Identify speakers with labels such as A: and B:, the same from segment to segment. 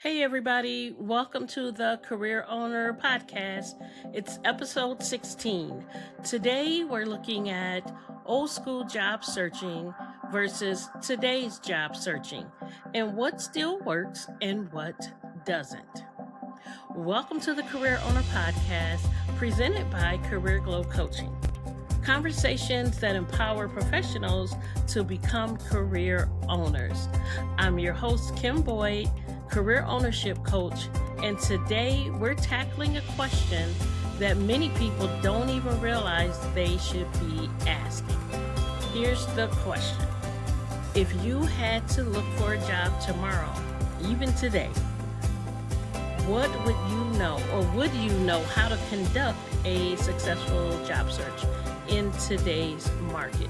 A: Hey, everybody, welcome to the Career Owner Podcast. It's episode 16. Today, we're looking at old school job searching versus today's job searching and what still works and what doesn't. Welcome to the Career Owner Podcast presented by Career Glow Coaching. Conversations that empower professionals to become career owners. I'm your host, Kim Boyd, career ownership coach, and today we're tackling a question that many people don't even realize they should be asking. Here's the question. If you had to look for a job tomorrow, even today, what would you know, or would you know how to conduct a successful job search in today's market?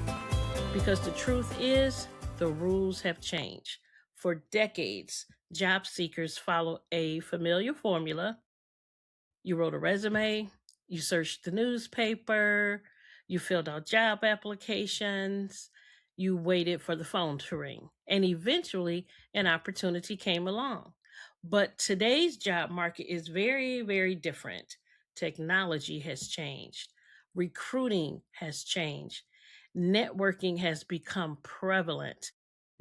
A: Because the truth is, the rules have changed. For decades, job seekers follow a familiar formula. You wrote a resume, you searched the newspaper, you filled out job applications, you waited for the phone to ring, and eventually an opportunity came along. But today's job market is very, very different. Technology has changed, recruiting has changed, networking has become prevalent.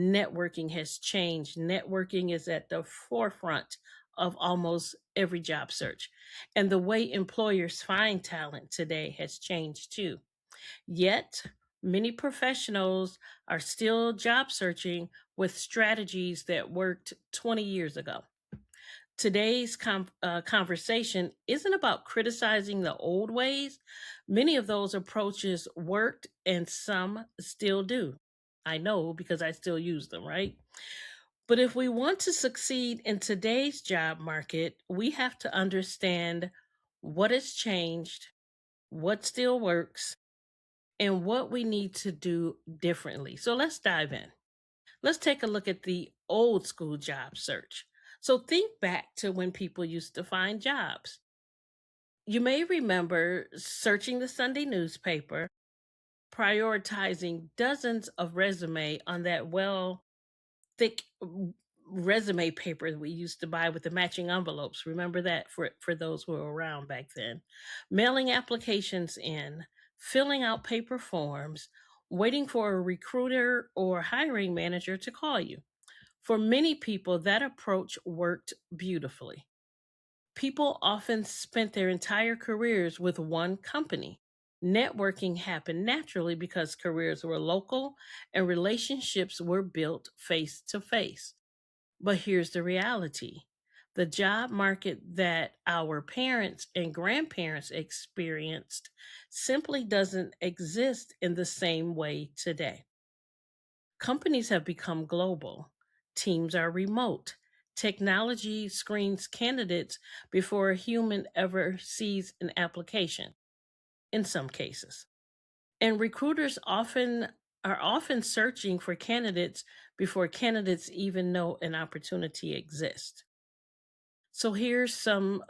A: Networking has changed. Networking is at the forefront of almost every job search. And the way employers find talent today has changed too. Yet, many professionals are still job searching with strategies that worked 20 years ago. Today's conversation isn't about criticizing the old ways. Many of those approaches worked and some still do. I know because I still use them, right? But if we want to succeed in today's job market, we have to understand what has changed, what still works, and what we need to do differently. So let's dive in. Let's take a look at the old school job search. So think back to when people used to find jobs. You may remember searching the Sunday newspaper, prioritizing dozens of resume on that thick resume paper that we used to buy with the matching envelopes. Remember that for those who were around back then. Mailing applications in, filling out paper forms, waiting for a recruiter or hiring manager to call you. For many people, that approach worked beautifully. People often spent their entire careers with one company. Networking happened naturally because careers were local and relationships were built face to face. But here's the reality: the job market that our parents and grandparents experienced simply doesn't exist in the same way today. Companies have become global, teams are remote. Technology screens candidates before a human ever sees an application, in some cases. And recruiters often searching for candidates before candidates even know an opportunity exists. So here's some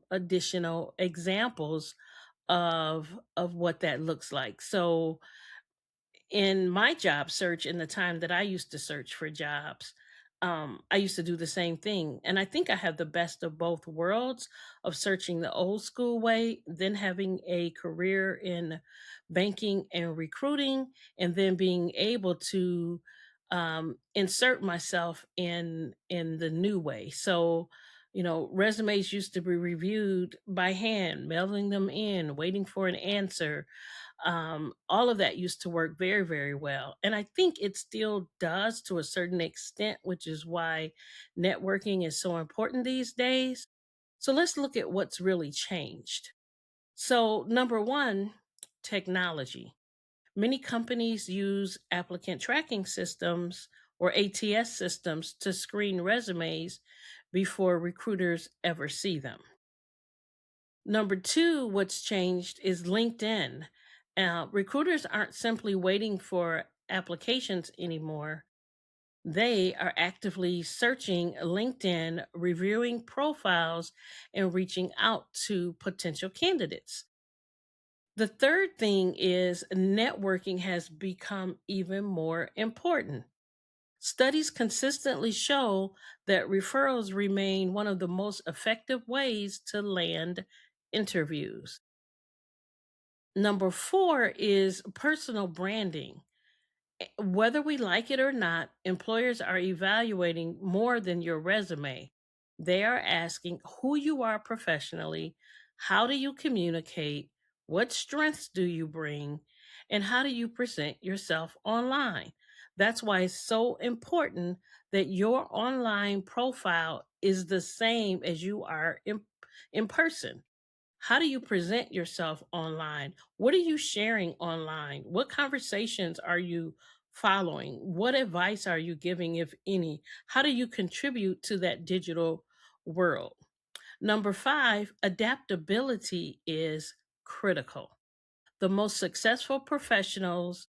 A: additional examples of what that looks like. So in my job search, in the time that I used to search for jobs, I used to do the same thing. And I think I have the best of both worlds of searching the old school way, then having a career in banking and recruiting, and then being able to insert myself in the new way. So, resumes used to be reviewed by hand, mailing them in, waiting for an answer. All of that used to work very, very well. And I think it still does to a certain extent, which is why networking is so important these days. So let's look at what's really changed. So, number one, technology. Many companies use applicant tracking systems or ATS systems to screen resumes before recruiters ever see them. Number two, what's changed is LinkedIn. Recruiters aren't simply waiting for applications anymore. They are actively searching LinkedIn, reviewing profiles, and reaching out to potential candidates. The third thing is networking has become even more important. Studies consistently show that referrals remain one of the most effective ways to land interviews. Number four is personal branding. Whether we like it or not, employers are evaluating more than your resume. They are asking who you are professionally, how do you communicate, what strengths do you bring, and how do you present yourself online. That's why it's so important that your online profile is the same as you are in person. How do you present yourself online? What are you sharing online? What conversations are you following? What advice are you giving, if any? How do you contribute to that digital world? Number five, adaptability is critical. The most successful professionals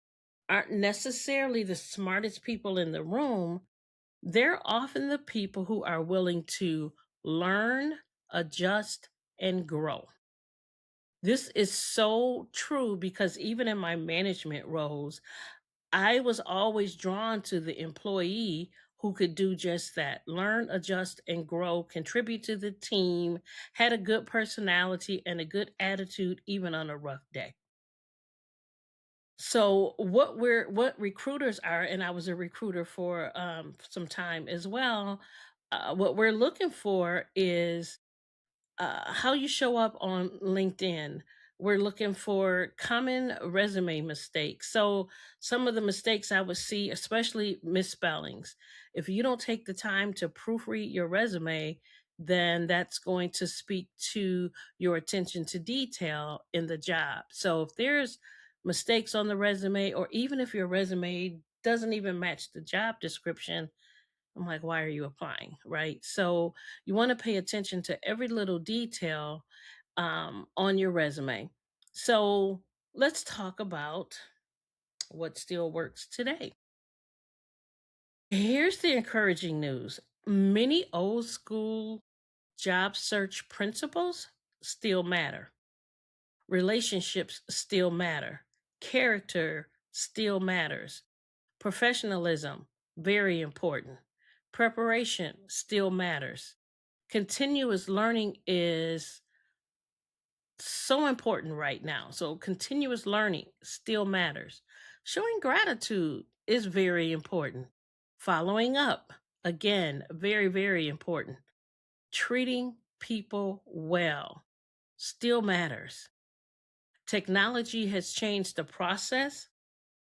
A: aren't necessarily the smartest people in the room. They're often the people who are willing to learn, adjust, and grow. This is so true because even in my management roles, I was always drawn to the employee who could do just that: learn, adjust, and grow, contribute to the team, had a good personality and a good attitude, even on a rough day. So what recruiters are, and I was a recruiter for some time as well. What we're looking for is how you show up on LinkedIn. We're looking for common resume mistakes. So, some of the mistakes I would see, especially misspellings, if you don't take the time to proofread your resume, then that's going to speak to your attention to detail in the job. So, if there's mistakes on the resume, or even if your resume doesn't even match the job description, I'm like, why are you applying? Right. So you want to pay attention to every little detail on your resume. So let's talk about what still works today. Here's the encouraging news: many old school job search principles still matter, relationships still matter, character still matters, professionalism, very important, preparation still matters. Continuous learning is so important right now. So, continuous learning still matters. Showing gratitude is very important. Following up, again, very, very important. Treating people well still matters. Technology has changed the process,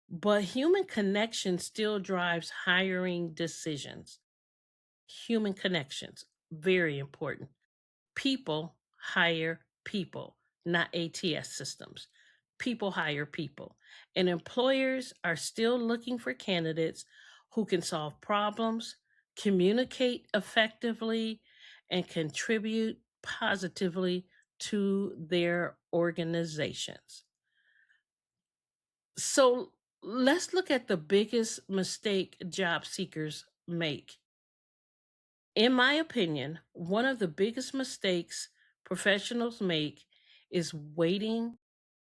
A: but human connection still drives hiring decisions. Human connections, very important. People hire people, not ATS systems. People hire people. And employers are still looking for candidates who can solve problems, communicate effectively, and contribute positively to their organizations. So let's look at the biggest mistake job seekers make. In my opinion, one of the biggest mistakes professionals make is waiting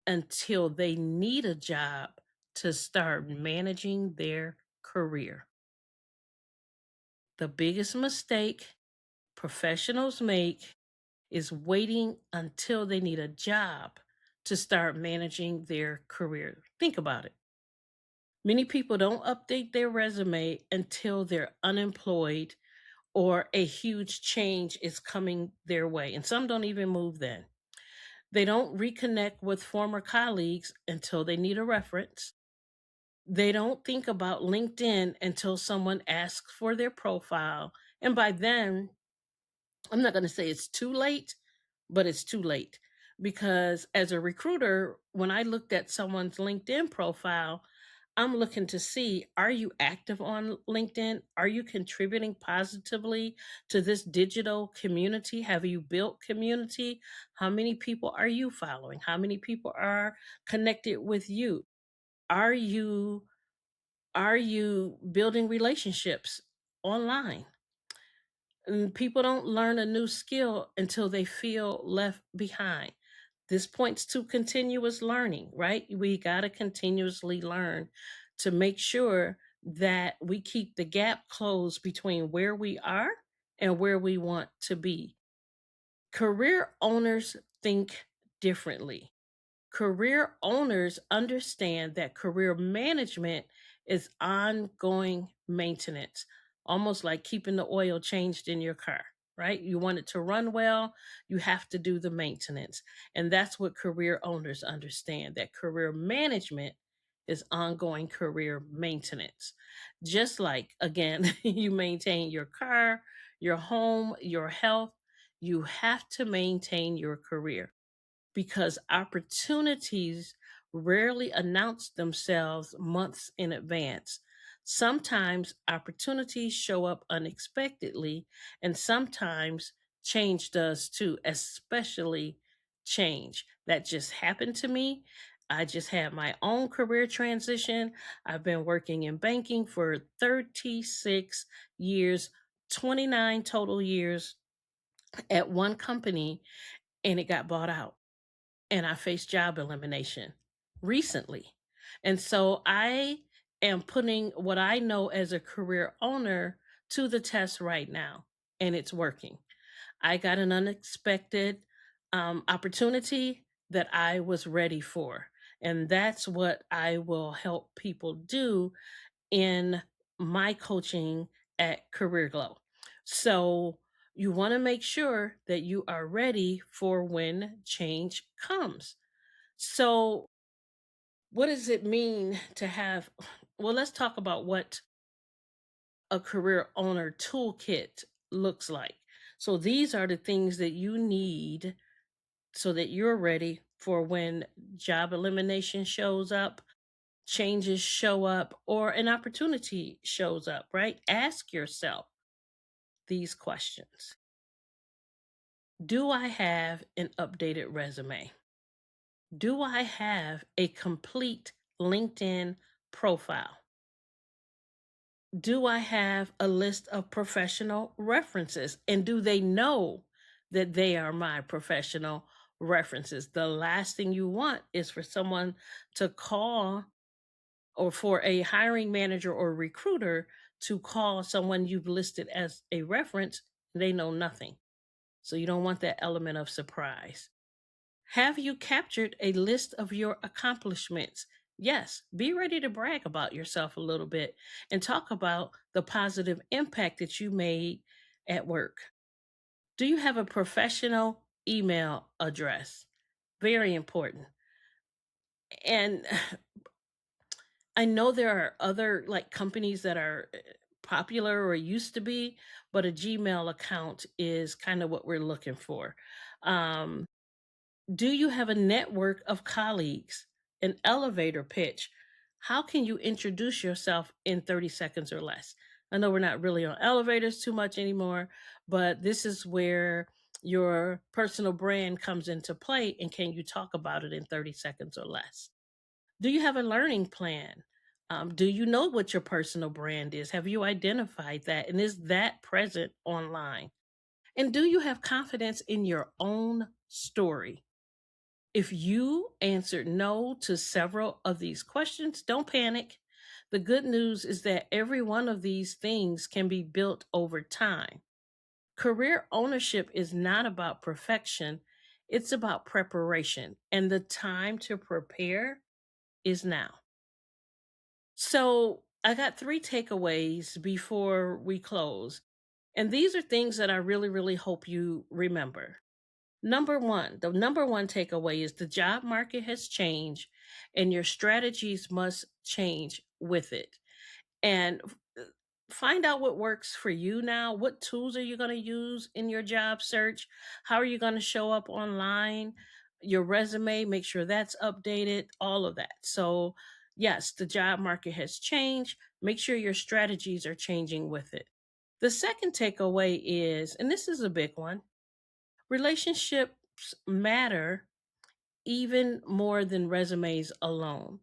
A: until they need a job to start managing their career. The biggest mistake professionals make is waiting until they need a job to start managing their career. Think about it. Many people don't update their resume until they're unemployed or a huge change is coming their way. And some don't even move then. They don't reconnect with former colleagues until they need a reference. They don't think about LinkedIn until someone asks for their profile. And by then, I'm not going to say it's too late, but it's too late. Because as a recruiter, when I looked at someone's LinkedIn profile, I'm looking to see, are you active on LinkedIn? Are you contributing positively to this digital community? Have you built community? How many people are you following? How many people are connected with you? Are you are you building relationships online? And people don't learn a new skill until they feel left behind. This points to continuous learning, right? We got to continuously learn to make sure that we keep the gap closed between where we are and where we want to be. Career owners think differently. Career owners understand that career management is ongoing maintenance, almost like keeping the oil changed in your car, right? You want it to run well, you have to do the maintenance. And that's what career owners understand, that career management is ongoing career maintenance. Just like, again, you maintain your car, your home, your health, you have to maintain your career because opportunities rarely announce themselves months in advance. Sometimes opportunities show up unexpectedly, and sometimes change does too, especially change. That just happened to me. I just had my own career transition. I've been working in banking for 36 years, 29 total years at one company, and it got bought out and I faced job elimination recently. And so I am putting what I know as a career owner to the test right now, and it's working. I got an unexpected opportunity that I was ready for. And that's what I will help people do in my coaching at Career Glow. So you want to make sure that you are ready for when change comes. So, what does it mean to have? Well, let's talk about what a career owner toolkit looks like. So, these are the things that you need so that you're ready for when job elimination shows up, changes show up, or an opportunity shows up, right? Ask yourself these questions. Do I have an updated resume? Do I have a complete LinkedIn profile? Do I have a list of professional references? And do they know that they are my professional references? The last thing you want is for someone to call or for a hiring manager or recruiter to call someone you've listed as a reference. They know nothing. So you don't want that element of surprise. Have you captured a list of your accomplishments? Yes, be ready to brag about yourself a little bit and talk about the positive impact that you made at work. Do you have a professional email address? Very important. And I know there are other like companies that are popular or used to be, but a Gmail account is kind of what we're looking for. Um, Do you have a network of colleagues? An elevator pitch. How can you introduce yourself in 30 seconds or less? I know we're not really on elevators too much anymore, but this is where your personal brand comes into play. And can you talk about it in 30 seconds or less? Do you have a learning plan? Do you know what your personal brand is? Have you identified that? And is that present online? And do you have confidence in your own story? If you answered no to several of these questions, don't panic. The good news is that every one of these things can be built over time. Career ownership is not about perfection, it's about preparation, and the time to prepare is now. So, I got three takeaways before we close. And these are things that I really, really hope you remember. Number one, the number one takeaway is the job market has changed and your strategies must change with it. And find out what works for you now. What tools are you going to use in your job search? How are you going to show up online? Your resume, make sure that's updated, all of that. So, yes, the job market has changed. Make sure your strategies are changing with it. The second takeaway is, and this is a big one, relationships matter even more than resumes alone.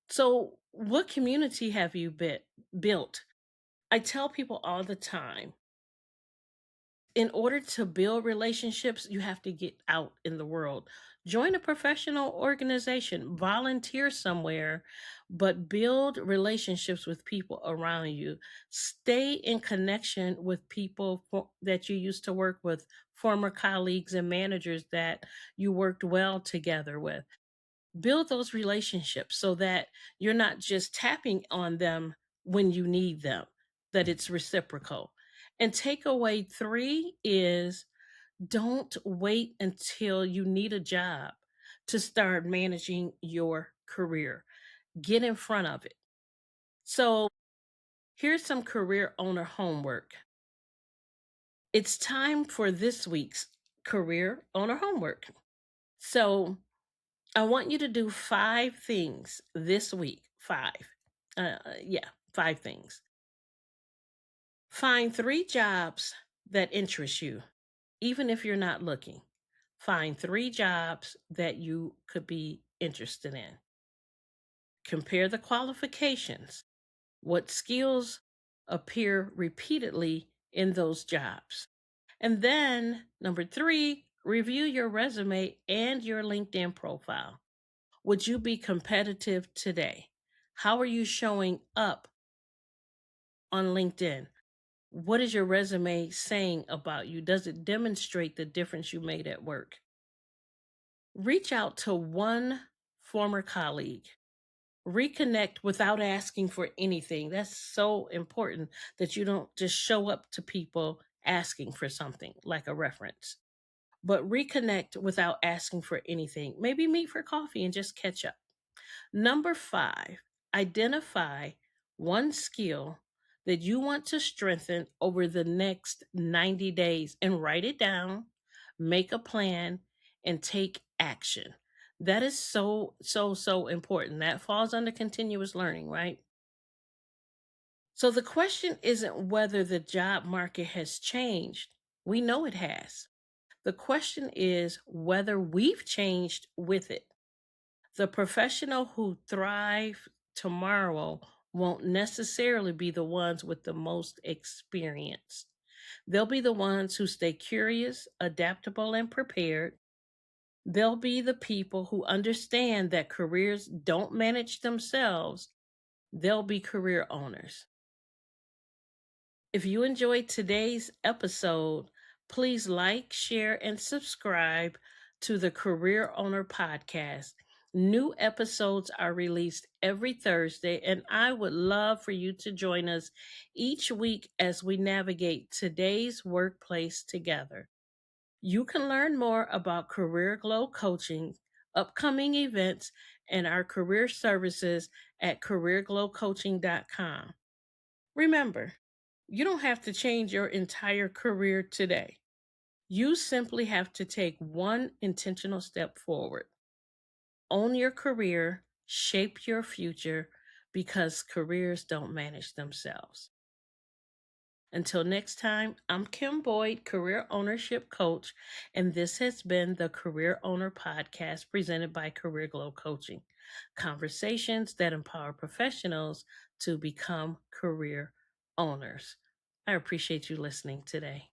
A: So, what community have you built? I tell people all the time In order to build relationships, you have to get out in the world. Join a professional organization, volunteer somewhere, but build relationships with people around you. Stay in connection with people that you used to work with, former colleagues and managers that you worked well together with. Build those relationships so that you're not just tapping on them when you need them, that it's reciprocal. And takeaway three is don't wait until you need a job to start managing your career. Get in front of it. So, here's some career owner homework. It's time for this week's career owner homework. So, I want you to do 5 things this week. Yeah, 5 things. Find 3 jobs that interest you, even if you're not looking. Find 3 jobs that you could be interested in. Compare the qualifications. What skills appear repeatedly in those jobs? And then, number 3, review your resume and your LinkedIn profile. Would you be competitive today? How are you showing up on LinkedIn? What is your resume saying about you? Does it demonstrate the difference you made at work? Reach out to one former colleague. Reconnect without asking for anything. That's so important that you don't just show up to people asking for something like a reference, but reconnect without asking for anything. Maybe meet for coffee and just catch up. Number 5, identify one skill that you want to strengthen over the next 90 days and write it down, make a plan, and take action. That is so, so, so important. That falls under continuous learning, right? So the question isn't whether the job market has changed. We know it has. The question is whether we've changed with it. The professional who thrive tomorrow won't necessarily be the ones with the most experience. They'll be the ones who stay curious, adaptable, and prepared. They'll be the people who understand that careers don't manage themselves. They'll be career owners. If you enjoyed today's episode, please like, share, and subscribe to the Career Owner Podcast. New episodes are released every Thursday, and I would love for you to join us each week as we navigate today's workplace together. You can learn more about Career Glow Coaching, upcoming events, and our career services at careerglowcoaching.com. Remember, you don't have to change your entire career today. You simply have to take one intentional step forward. Own your career, shape your future, because careers don't manage themselves. Until next time, I'm Kim Boyd, Career Ownership Coach, and this has been the Career Owner Podcast presented by Career Glow Coaching. Conversations that empower professionals to become career owners. I appreciate you listening today.